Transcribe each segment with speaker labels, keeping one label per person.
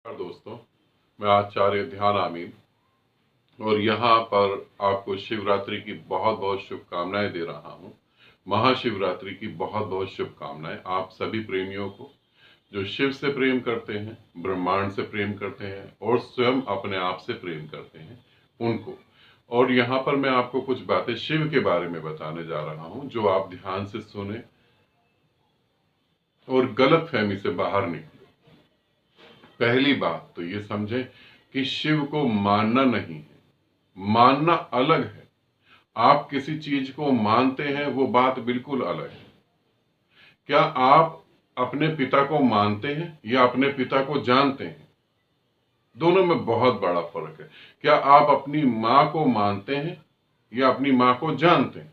Speaker 1: नमस्कार दोस्तों, मैं आचार्य ध्यान आमीन और यहाँ पर आपको शिवरात्रि की बहुत बहुत शुभकामनाएं दे रहा हूँ। महाशिवरात्रि की बहुत बहुत शुभकामनाएं आप सभी प्रेमियों को, जो शिव से प्रेम करते हैं, ब्रह्मांड से प्रेम करते हैं और स्वयं अपने आप से प्रेम करते हैं उनको। और यहाँ पर मैं आपको कुछ बातें शिव के बारे में बताने जा रहा हूँ, जो आप ध्यान से सुने और गलत फहमी से बाहर निकले। पहली बात तो ये समझें कि शिव को मानना नहीं है, मानना अलग है। आप किसी चीज को मानते हैं, वो बात बिल्कुल अलग है। क्या आप अपने पिता को मानते हैं या अपने पिता को जानते हैं? दोनों में बहुत बड़ा फर्क है। क्या आप अपनी मां को मानते हैं या अपनी मां को जानते हैं?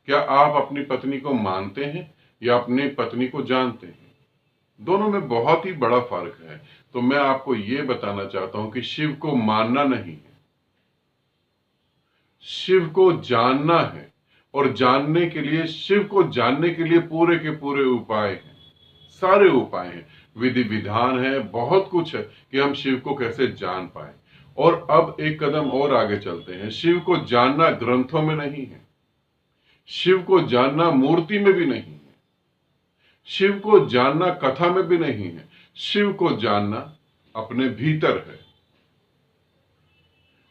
Speaker 1: क्या आप अपनी पत्नी को मानते हैं या अपनी पत्नी को जानते हैं? दोनों में बहुत ही बड़ा फर्क है। तो मैं आपको यह बताना चाहता हूं कि शिव को मानना नहीं है, शिव को जानना है। और जानने के लिए, शिव को जानने के लिए पूरे के पूरे उपाय हैं, सारे उपाय हैं, विधि विधान है, बहुत कुछ है कि हम शिव को कैसे जान पाए। और अब एक कदम और आगे चलते हैं। शिव को जानना ग्रंथों में नहीं है, शिव को जानना मूर्ति में भी नहीं है, शिव को जानना कथा में भी नहीं है। शिव को जानना अपने भीतर है।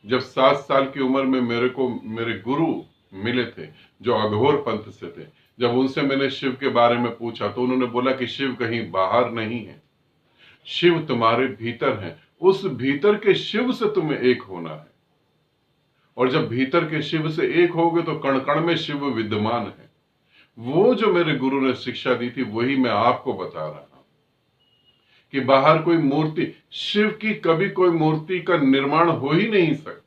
Speaker 1: जब 7 साल की उम्र में मेरे गुरु मिले थे, जो अघोर पंथ से थे, जब उनसे मैंने शिव के बारे में पूछा तो उन्होंने बोला कि शिव कहीं बाहर नहीं है, शिव तुम्हारे भीतर है। उस भीतर के शिव से तुम्हें एक होना है। और जब भीतर के शिव से एक होगे तो कण कण में शिव विद्यमान है। वो जो मेरे गुरु ने शिक्षा दी थी, वही मैं आपको बता रहा हूं कि बाहर कोई मूर्ति, शिव की कभी कोई मूर्ति का निर्माण हो ही नहीं सकता।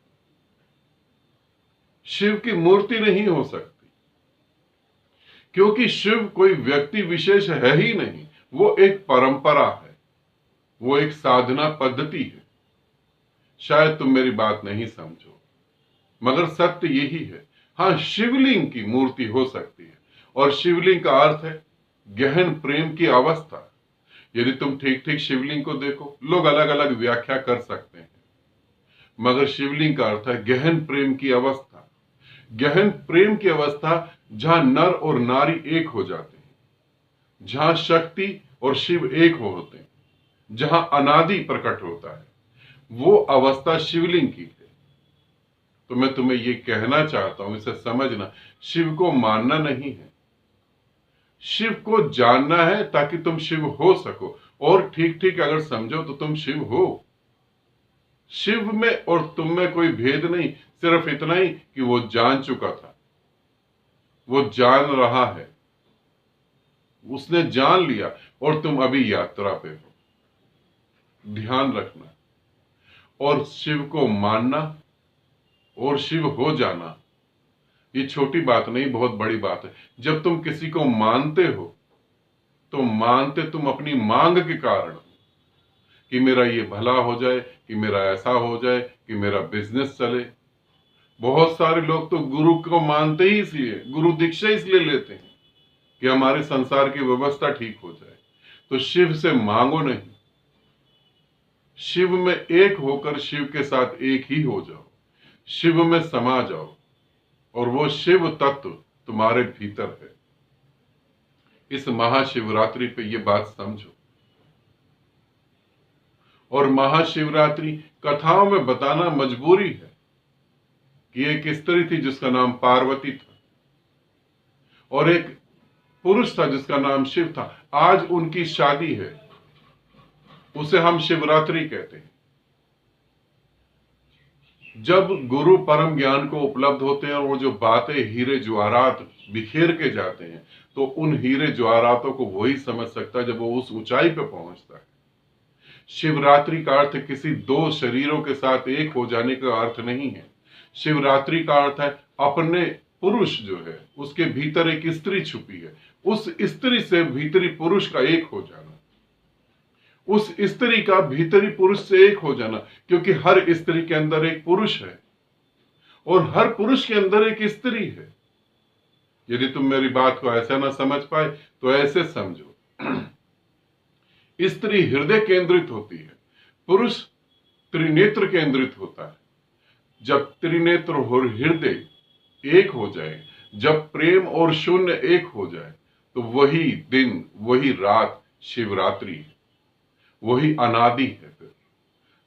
Speaker 1: शिव की मूर्ति नहीं हो सकती, क्योंकि शिव कोई व्यक्ति विशेष है ही नहीं। वो एक परंपरा है, वो एक साधना पद्धति है। शायद तुम मेरी बात नहीं समझो, मगर सत्य यही है। हाँ, शिवलिंग की मूर्ति हो सकती है, और शिवलिंग का अर्थ है गहन प्रेम की अवस्था। यदि तुम ठीक ठीक शिवलिंग को देखो, लोग अलग अलग व्याख्या कर सकते हैं, मगर शिवलिंग का अर्थ है गहन प्रेम की अवस्था। गहन प्रेम की अवस्था जहां नर और नारी एक हो जाते हैं, जहां शक्ति और शिव एक होते हैं, जहां अनादि प्रकट होता है, वो अवस्था शिवलिंग की है। तो मैं तुम्हें ये कहना चाहता हूं, इसे समझना, शिव को मानना नहीं है, शिव को जानना है, ताकि तुम शिव हो सको। और ठीक ठीक अगर समझो तो तुम शिव हो। शिव में और तुम में कोई भेद नहीं, सिर्फ इतना ही कि वो जान चुका था, वो जान रहा है, उसने जान लिया, और तुम अभी यात्रा पे हो। ध्यान रखना। और शिव को मानना और शिव हो जाना, ये छोटी बात नहीं, बहुत बड़ी बात है। जब तुम किसी को मानते हो, तो मानते तुम अपनी मांग के कारण, कि मेरा ये भला हो जाए, कि मेरा ऐसा हो जाए, कि मेरा बिजनेस चले। बहुत सारे लोग तो गुरु को मानते ही इसलिए, गुरु दीक्षा इसलिए लेते हैं कि हमारे संसार की व्यवस्था ठीक हो जाए। तो शिव से मांगो नहीं, शिव में एक होकर शिव के साथ एक ही हो जाओ, शिव में समा जाओ, और वो शिव तत्व तुम्हारे भीतर है। इस महाशिवरात्रि पे ये बात समझो। और महाशिवरात्रि कथाओं में बताना मजबूरी है कि एक स्त्री थी जिसका नाम पार्वती था, और एक पुरुष था जिसका नाम शिव था। आज उनकी शादी है, उसे हम शिवरात्रि कहते हैं। जब गुरु परम ज्ञान को उपलब्ध होते हैं और वो जो बातें हीरे ज्वारात बिखेर के जाते हैं, तो उन हीरे ज्वारातों को वही समझ सकता है जब वो उस ऊंचाई पे पहुंचता है। शिवरात्रि का अर्थ किसी दो शरीरों के साथ एक हो जाने का अर्थ नहीं है। शिवरात्रि का अर्थ है अपने पुरुष जो है, उसके भीतर एक स्त्री छुपी है, उस स्त्री से भीतरी पुरुष का एक हो जाना, उस स्त्री का भीतरी पुरुष से एक हो जाना। क्योंकि हर स्त्री के अंदर एक पुरुष है, और हर पुरुष के अंदर एक स्त्री है। यदि तुम मेरी बात को ऐसा ना समझ पाए, तो ऐसे समझो। स्त्री हृदय केंद्रित होती है, पुरुष त्रिनेत्र केंद्रित होता है। जब त्रिनेत्र और हृदय एक हो जाए, जब प्रेम और शून्य एक हो जाए, तो वही दिन, वही रात शिवरात्रि है, वही अनादि है। फिर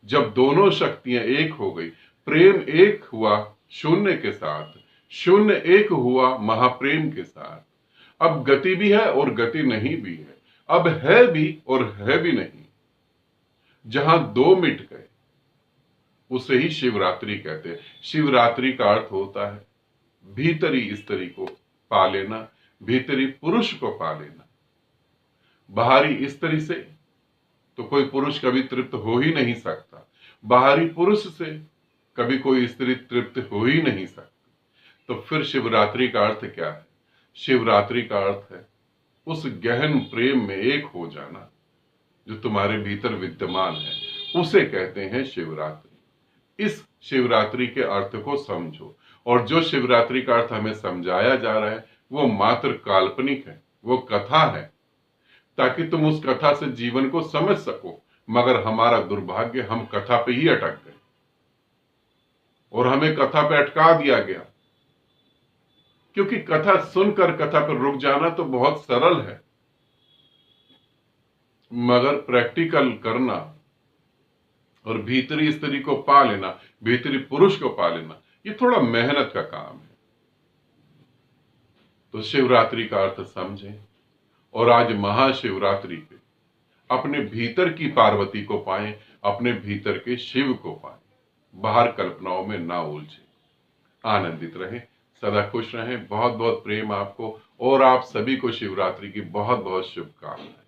Speaker 1: जब दोनों शक्तियां एक हो गई, प्रेम एक हुआ शून्य के साथ, शून्य एक हुआ महाप्रेम के साथ, अब गति भी है और गति नहीं भी है, अब है भी और है भी नहीं। जहां दो मिट गए उसे ही शिवरात्रि कहते हैं। शिवरात्रि का अर्थ होता है भीतरी स्त्री को पा लेना, भीतरी पुरुष को पा लेना। बाहरी स्त्री से तो कोई पुरुष कभी तृप्त हो ही नहीं सकता, बाहरी पुरुष से कभी कोई स्त्री तृप्त हो ही नहीं सकती। तो फिर शिवरात्रि का अर्थ क्या है? शिवरात्रि का अर्थ है उस गहन प्रेम में एक हो जाना जो तुम्हारे भीतर विद्यमान है, उसे कहते हैं शिवरात्रि। इस शिवरात्रि के अर्थ को समझो, और जो शिवरात्रि का अर्थ हमें समझाया जा रहा है वो मात्र काल्पनिक है, वो कथा है, ताकि तुम उस कथा से जीवन को समझ सको। मगर हमारा दुर्भाग्य, हम कथा पे ही अटक गए और हमें कथा पे अटका दिया गया। क्योंकि कथा सुनकर कथा पर रुक जाना तो बहुत सरल है, मगर प्रैक्टिकल करना और भीतरी स्त्री को पा लेना, भीतरी पुरुष को पा लेना, ये थोड़ा मेहनत का काम है। तो शिवरात्रि का अर्थ समझें और आज महाशिवरात्रि पे अपने भीतर की पार्वती को पाएं, अपने भीतर के शिव को पाएं, बाहर कल्पनाओं में ना उलझे। आनंदित रहें, सदा खुश रहें। बहुत बहुत प्रेम आपको, और आप सभी को शिवरात्रि की बहुत बहुत शुभकामनाएं।